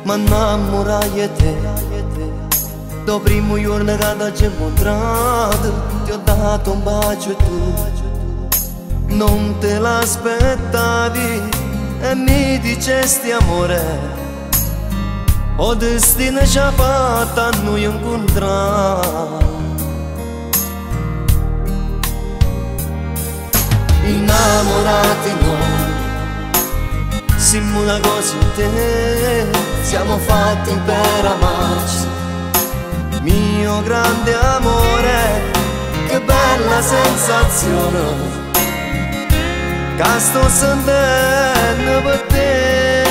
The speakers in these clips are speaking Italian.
ma innamorai di te. Do primo giorno che ci ho incontrato, ti ho dato un bacio e tu non te l'aspettavi e mi dicesti amore, o destino ci ha fatto a noi incontrare. Innamorati noi, siamo una cosa in te, siamo fatti per amarci. Mio grande amore, che bella sensazione che sto sentendo per te.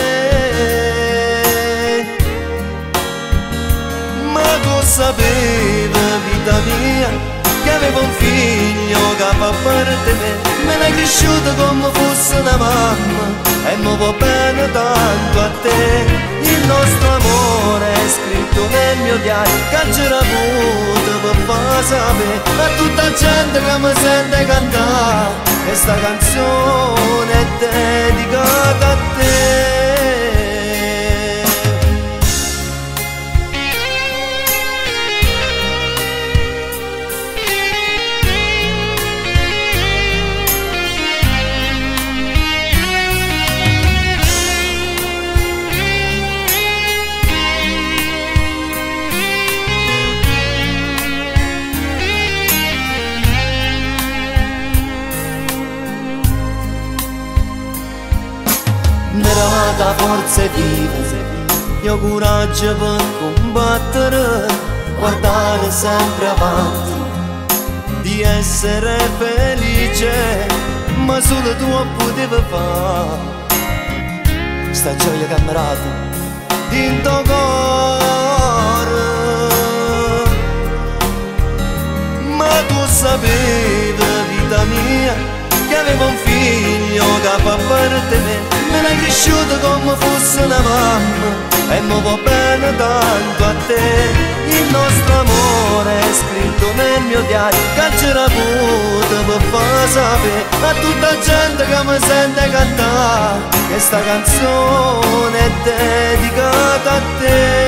Ma tu sapevi, vita mia, che avevo un figlio che fa parte me. Me l'hai cresciuto come fosse una mamma e mi va bene tanto a te. Il nostro amore è scritto nel mio diario, che c'era avuto per far sapere a tutta la gente che mi sente cantare. Questa canzone è dedicata a te. Nata forze vive, io coraggio per combattere, guardare sempre avanti, di essere felice, ma solo tu potevi fare. Sta gioia camerata dentro cuore, ma tu sapevi, vita mia, che avevo un figlio che fa parte me. Me l'hai cresciuto come fosse una mamma e mi va bene tanto a te. Il nostro amore è scritto nel mio diario, che c'era avuto per far sapere a tutta la gente che mi sente cantare. Questa canzone è dedicata a te.